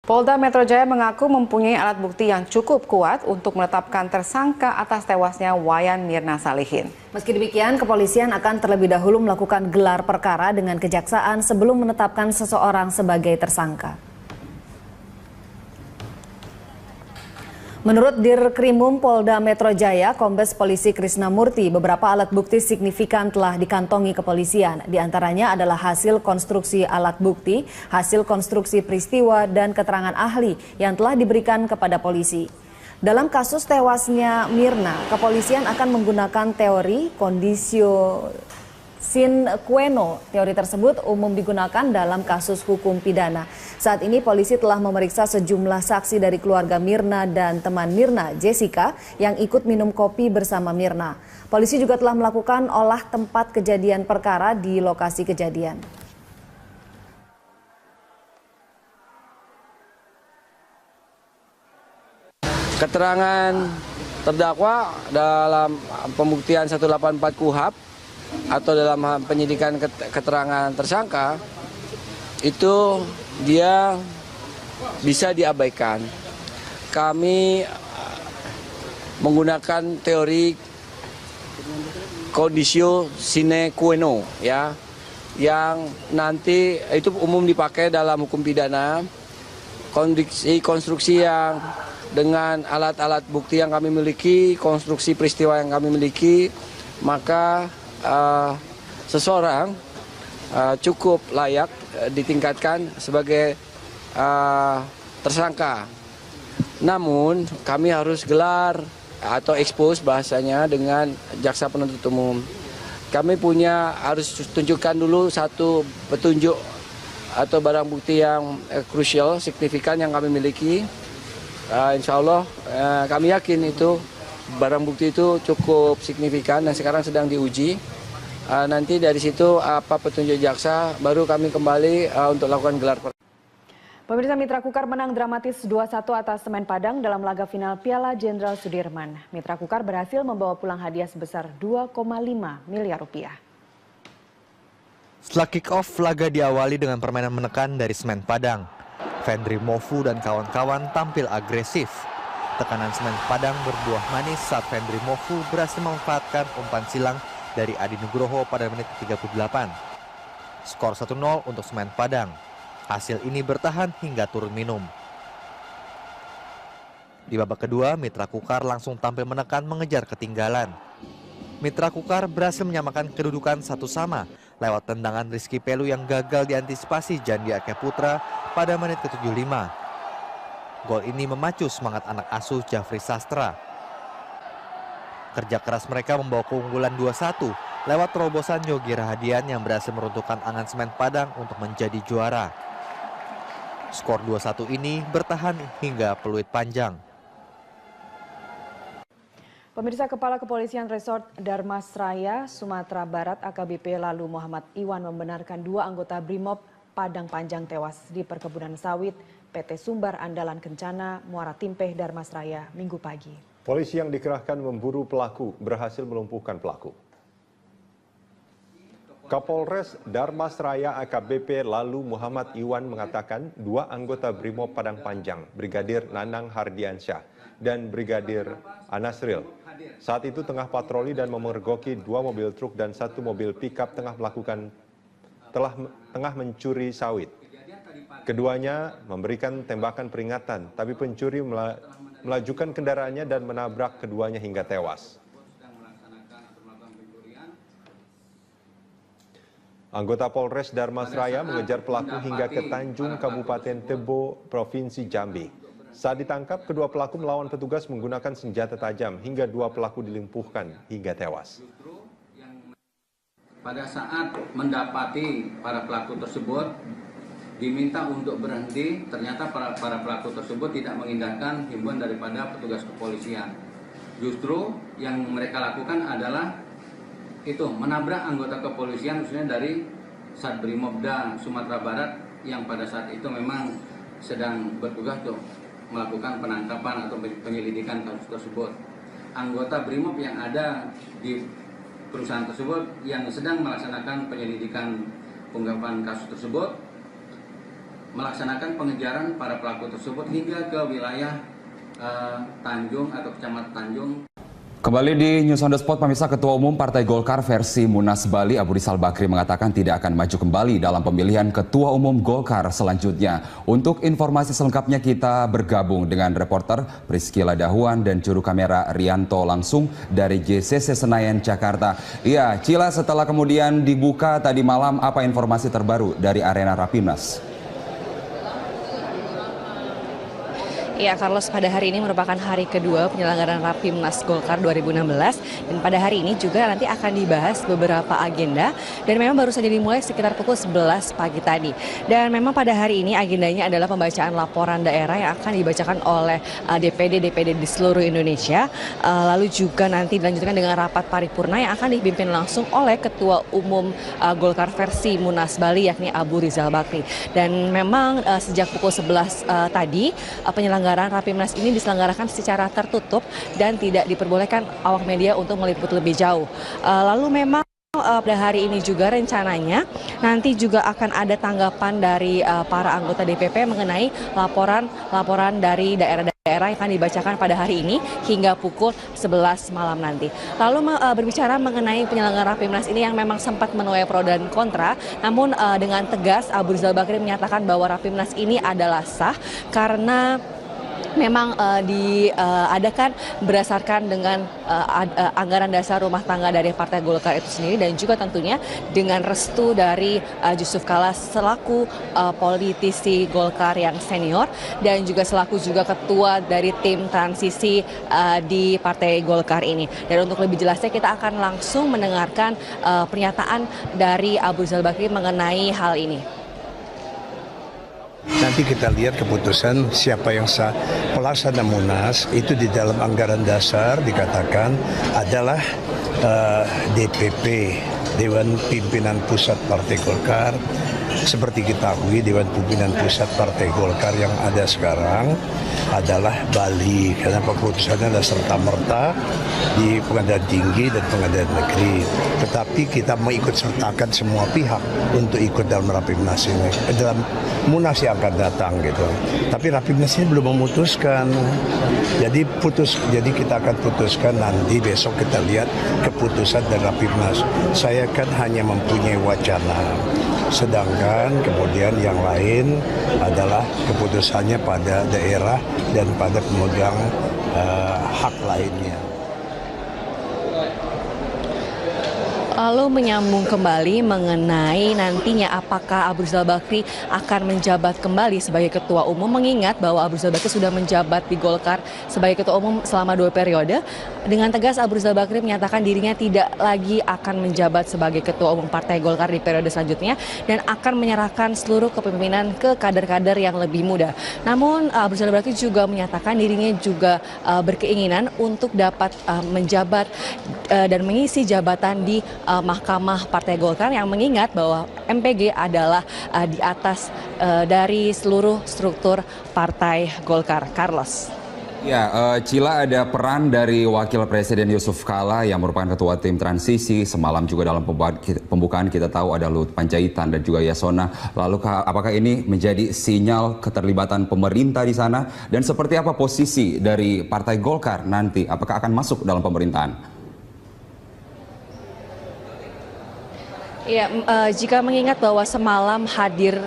Polda Metro Jaya mengaku mempunyai alat bukti yang cukup kuat untuk menetapkan tersangka atas tewasnya Wayan Mirna Salihin. Meski demikian, kepolisian akan terlebih dahulu melakukan gelar perkara dengan kejaksaan sebelum menetapkan seseorang sebagai tersangka. Menurut Dirkrimum Polda Metro Jaya, Kombes Polisi Krisna Murti, beberapa alat bukti signifikan telah dikantongi kepolisian. Di antaranya adalah hasil konstruksi alat bukti, hasil konstruksi peristiwa, dan keterangan ahli yang telah diberikan kepada polisi. Dalam kasus tewasnya Mirna, kepolisian akan menggunakan teori conditio sine qua non. Teori tersebut umum digunakan dalam kasus hukum pidana. Saat ini polisi telah memeriksa sejumlah saksi dari keluarga Mirna dan teman Mirna, Jessica, yang ikut minum kopi bersama Mirna. Polisi juga telah melakukan olah tempat kejadian perkara di lokasi kejadian. Keterangan terdakwa dalam pembuktian 184 KUHP atau dalam penyidikan keterangan tersangka itu dia bisa diabaikan. Kami menggunakan teori conditio sine qua non ya, yang nanti itu umum dipakai dalam hukum pidana. Konstruksi yang dengan alat-alat bukti yang kami miliki, konstruksi peristiwa yang kami miliki, maka seseorang cukup layak ditingkatkan sebagai tersangka. Namun kami harus gelar atau expose bahasanya dengan jaksa penuntut umum. Kami harus tunjukkan dulu satu petunjuk atau barang bukti yang krusial, signifikan yang kami miliki. Insya Allah kami yakin itu barang bukti itu cukup signifikan dan sekarang sedang diuji. Nanti dari situ apa petunjuk jaksa baru kami kembali untuk lakukan gelar perkara. Pemirsa, Mitra Kukar menang dramatis 2-1 atas Semen Padang dalam laga final Piala Jenderal Sudirman. Mitra Kukar berhasil membawa pulang hadiah sebesar 2,5 miliar rupiah. Setelah kick-off, laga diawali dengan permainan menekan dari Semen Padang. Fendri Mofu dan kawan-kawan tampil agresif. Tekanan Semen Padang berbuah manis saat Fendri Mofu berhasil memanfaatkan umpan silang dari Adi Nugroho pada menit 38. Skor 1-0 untuk Semen Padang. Hasil ini bertahan hingga turun minum. Di babak kedua, Mitra Kukar langsung tampil menekan mengejar ketinggalan. Mitra Kukar berhasil menyamakan kedudukan 1-1 lewat tendangan Rizky Pelu yang gagal diantisipasi Jandi Ake Putra pada menit ke-75. Gol ini memacu semangat anak asuh Jafri Sastra. Kerja keras mereka membawa keunggulan 2-1 lewat terobosan Yogi Rahadian yang berhasil meruntuhkan angan Semen Padang untuk menjadi juara. Skor 2-1 ini bertahan hingga peluit panjang. Pemirsa, Kepala Kepolisian Resort Darmasraya, Sumatera Barat AKBP Lalu Muhammad Iwan membenarkan 2 anggota Brimob Padang Panjang tewas di perkebunan sawit PT Sumbar Andalan Kencana, Muara Timpeh, Darmasraya, Minggu pagi. Polisi yang dikerahkan memburu pelaku berhasil melumpuhkan pelaku. Kapolres Darmasraya AKBP Lalu Muhammad Iwan mengatakan 2 anggota Brimob Padang Panjang, Brigadir Nanang Hardiansyah dan Brigadir Anasril, saat itu tengah patroli dan memergoki 2 mobil truk dan 1 mobil pickup tengah mencuri sawit. Keduanya memberikan tembakan peringatan, tapi pencuri melajukan kendaraannya dan menabrak keduanya hingga tewas. Anggota Polres Darmasraya mengejar pelaku hingga ke Tanjung, Kabupaten Tebo, Provinsi Jambi. Saat ditangkap, kedua pelaku melawan petugas menggunakan senjata tajam hingga 2 pelaku dilumpuhkan hingga tewas. Pada saat mendapati para pelaku tersebut, diminta untuk berhenti, ternyata para pelaku tersebut tidak mengindahkan himbauan daripada petugas kepolisian. Justru yang mereka lakukan adalah itu menabrak anggota kepolisian khususnya dari Satbrimobda Sumatera Barat yang pada saat itu memang sedang bertugas untuk melakukan penangkapan atau penyelidikan kasus tersebut. Anggota Brimob yang ada di perusahaan tersebut yang sedang melaksanakan penyelidikan pengungkapan kasus tersebut melaksanakan pengejaran para pelaku tersebut hingga ke wilayah Tanjung atau Kecamatan Tanjung. Kembali di News on the Spot, pemirsa, Ketua Umum Partai Golkar versi Munas Bali, Abu Rizal Bakri, mengatakan tidak akan maju kembali dalam pemilihan Ketua Umum Golkar selanjutnya. Untuk informasi selengkapnya kita bergabung dengan reporter Priscila Dahuan dan juru kamera Rianto langsung dari JCC Senayan, Jakarta. Iya, Cila, setelah kemudian dibuka tadi malam, apa informasi terbaru dari arena Rapimnas? Ya, Carlos, pada hari ini merupakan hari kedua penyelenggaraan Rapimnas Golkar 2016 dan pada hari ini juga nanti akan dibahas beberapa agenda dan memang baru saja dimulai sekitar pukul 11 pagi tadi. Dan memang pada hari ini agendanya adalah pembacaan laporan daerah yang akan dibacakan oleh DPD di seluruh Indonesia. Lalu juga nanti dilanjutkan dengan rapat paripurna yang akan dipimpin langsung oleh Ketua Umum Golkar versi Munas Bali, yakni Abu Rizal Bakri. Dan memang sejak pukul 11 tadi penyelenggaraan Rapimnas ini diselenggarakan secara tertutup dan tidak diperbolehkan awak media untuk meliput lebih jauh. Lalu memang pada hari ini juga rencananya nanti juga akan ada tanggapan dari para anggota DPP mengenai laporan dari daerah-daerah yang akan dibacakan pada hari ini hingga pukul 11 malam nanti. Lalu berbicara mengenai penyelenggaraan Rapimnas ini yang memang sempat menuai pro dan kontra, namun dengan tegas Abu Rizal Bakri menyatakan bahwa Rapimnas ini adalah sah karena memang diadakan berdasarkan dengan anggaran dasar rumah tangga dari Partai Golkar itu sendiri dan juga tentunya dengan restu dari Jusuf Kalla selaku politisi Golkar yang senior dan juga selaku juga ketua dari tim transisi di Partai Golkar ini. Dan untuk lebih jelasnya kita akan langsung mendengarkan pernyataan dari Abu Rizal Bakri mengenai hal ini. Nanti kita lihat keputusan siapa yang sah. Pelaksana Munas itu di dalam anggaran dasar dikatakan adalah DPP, Dewan Pimpinan Pusat Partai Golkar. Seperti kita ketahui, Dewan Pimpinan Pusat Partai Golkar yang ada sekarang adalah Bali, karena keputusannya adalah serta-merta di Pengadilan Tinggi dan Pengadilan Negeri. Tetapi kita mau ikut sertakan semua pihak untuk ikut dalam Rapimnas ini, dalam Munas yang akan datang gitu. Tapi Rapimnas ini belum memutuskan. Jadi kita akan putuskan nanti, besok kita lihat keputusan dari Rapimnas. Saya kan hanya mempunyai wacana. Sedangkan kemudian yang lain adalah keputusannya pada daerah dan pada pemegang hak lainnya. Lalu menyambung kembali mengenai nantinya apakah Abu Rizal Bakri akan menjabat kembali sebagai Ketua Umum, mengingat bahwa Abu Rizal Bakri sudah menjabat di Golkar sebagai Ketua Umum selama 2 periode. Dengan tegas Abu Rizal Bakri menyatakan dirinya tidak lagi akan menjabat sebagai Ketua Umum Partai Golkar di periode selanjutnya dan akan menyerahkan seluruh kepemimpinan ke kader-kader yang lebih muda. Namun Abu Rizal Bakri juga menyatakan dirinya juga berkeinginan untuk dapat menjabat dan mengisi jabatan di Mahkamah Partai Golkar, yang mengingat bahwa MPG adalah di atas dari seluruh struktur Partai Golkar. Carlos. Ya, Cila, ada peran dari Wakil Presiden Jusuf Kalla yang merupakan Ketua Tim Transisi. Semalam juga dalam pembukaan kita tahu ada Luhut Panjaitan dan juga Yasona. Lalu apakah ini menjadi sinyal keterlibatan pemerintah di sana? Dan seperti apa posisi dari Partai Golkar nanti? Apakah akan masuk dalam pemerintahan? Ya, jika mengingat bahwa semalam hadir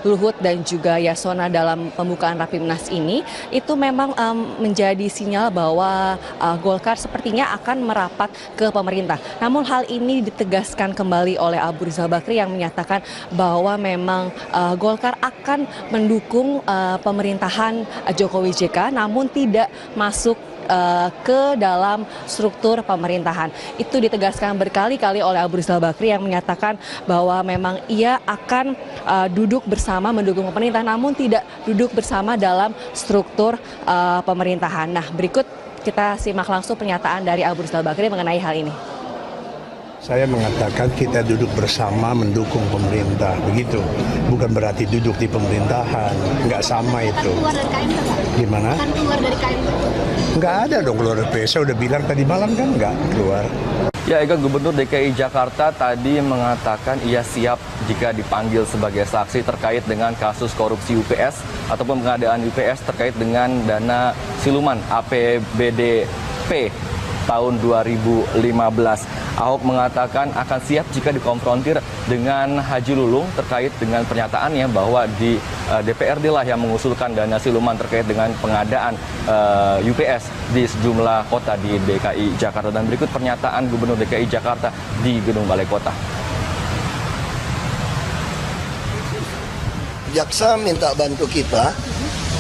Luhut dan juga Yasona dalam pembukaan Rapimnas ini, itu memang menjadi sinyal bahwa Golkar sepertinya akan merapat ke pemerintah. Namun hal ini ditegaskan kembali oleh Abu Rizal Bakri yang menyatakan bahwa memang Golkar akan mendukung pemerintahan Jokowi JK, namun tidak masuk ke dalam struktur pemerintahan. Itu ditegaskan berkali-kali oleh Abu Rizal Bakri yang menyatakan bahwa memang ia akan duduk bersama mendukung pemerintah, namun tidak duduk bersama dalam struktur pemerintahan. Nah, berikut kita simak langsung pernyataan dari Abu Rizal Bakri mengenai hal ini. Saya mengatakan kita duduk bersama mendukung pemerintah, begitu. Bukan berarti duduk di pemerintahan, nggak sama itu. Keluar dari KMP, Pak? Gimana? Keluar dari KMP? Nggak ada dong keluar dari PSA, udah bilang tadi malam kan nggak keluar. Ya, Ega, Gubernur DKI Jakarta tadi mengatakan ia siap jika dipanggil sebagai saksi terkait dengan kasus korupsi UPS ataupun pengadaan UPS terkait dengan dana siluman APBDP tahun 2015. Ahok mengatakan akan siap jika dikonfrontir dengan Haji Lulung terkait dengan pernyataannya bahwa di DPRD lah yang mengusulkan dana siluman terkait dengan pengadaan UPS di sejumlah kota di DKI Jakarta. Dan berikut pernyataan Gubernur DKI Jakarta di Gedung Balai Kota. Jaksa minta bantu kita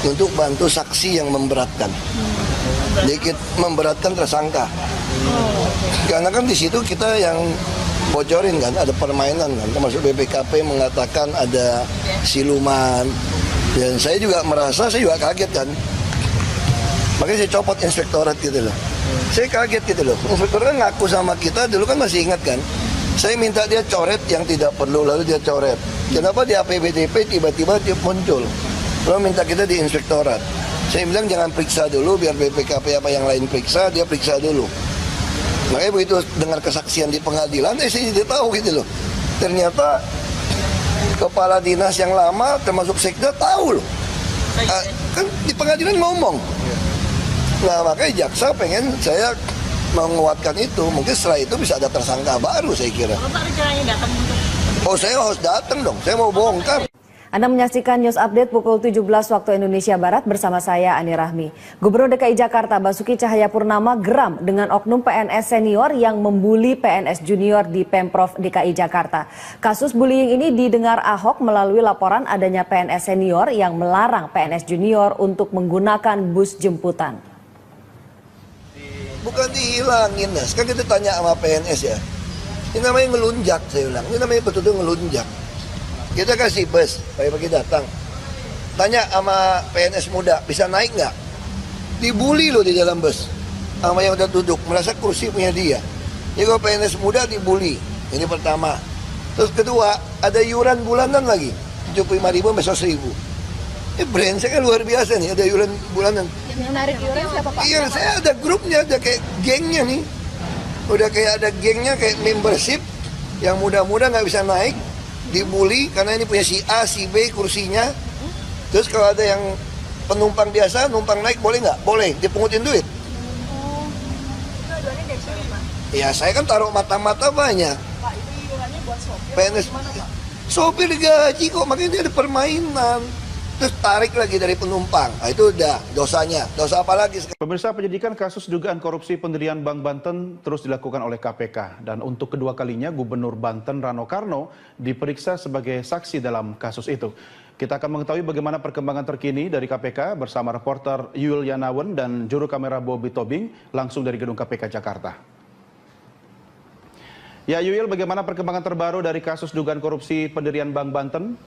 untuk bantu saksi yang memberatkan. Dikit memberatkan tersangka. Karena kan di situ kita yang bocorin kan, ada permainan kan, termasuk BPKP mengatakan ada siluman. Dan saya juga merasa, saya juga kaget kan. Makanya saya copot inspektorat gitu loh. Saya kaget gitu loh. Inspektorat ngaku sama kita, dulu kan masih ingat kan. Saya minta dia coret yang tidak perlu, lalu dia coret. Kenapa di APBDP tiba-tiba dia muncul? Lalu minta kita di inspektorat. Saya bilang jangan periksa dulu, biar BPKP apa yang lain periksa, dia periksa dulu. Makanya begitu dengar kesaksian di pengadilan, saya tidak tahu gitu loh. Ternyata kepala dinas yang lama, termasuk sekda, tahu loh. Kan di pengadilan ngomong. Nah makanya jaksa pengen saya menguatkan itu. Mungkin setelah itu bisa ada tersangka baru saya kira. Oh saya harus datang dong, saya mau bongkar. Anda menyaksikan News Update pukul 17 waktu Indonesia Barat bersama saya Ani Rahmi. Gubernur DKI Jakarta Basuki Cahayapurnama geram dengan oknum PNS senior yang membuli PNS junior di Pemprov DKI Jakarta. Kasus bullying ini didengar Ahok melalui laporan adanya PNS senior yang melarang PNS junior untuk menggunakan bus jemputan. Bukan dihilangin, Nas. Kan kita tanya sama PNS ya. Ini namanya ngelunjak, saya bilang. Ini namanya betul-betul ngelunjak. Kita kasih bus, pagi-pagi datang. Tanya sama PNS muda, bisa naik nggak? Dibully loh di dalam bus. Sama yang udah duduk, merasa kursi punya dia. Jadi kalau PNS muda dibully, ini pertama. Terus kedua, ada iuran bulanan lagi. 75.000 besok 1.000. Brengsek kan luar biasa nih, ada iuran bulanan. Yang narik iuran siapa Pak? Iya, saya ada grupnya, ada kayak gengnya nih. Udah kayak ada gengnya, kayak membership. Yang muda-muda nggak bisa naik. Dibully karena ini punya si A, si B kursinya. Terus kalau ada yang penumpang biasa, numpang naik boleh nggak? Boleh, dipungutin duit. Ya saya kan taruh mata-mata banyak. Pak, itu iurannya buat sopir. PNS, sopir digaji kok, makanya dia ada permainan. Terus tarik lagi dari penumpang. Nah, itu udah dosanya. Dosa apa lagi? Pemirsa, penyidikan kasus dugaan korupsi pendirian Bank Banten terus dilakukan oleh KPK. Dan untuk kedua kalinya Gubernur Banten Rano Karno diperiksa sebagai saksi dalam kasus itu. Kita akan mengetahui bagaimana perkembangan terkini dari KPK bersama reporter Yul Yanawan dan juru kamera Bobby Tobing langsung dari Gedung KPK Jakarta. Ya Yul, bagaimana perkembangan terbaru dari kasus dugaan korupsi pendirian Bank Banten?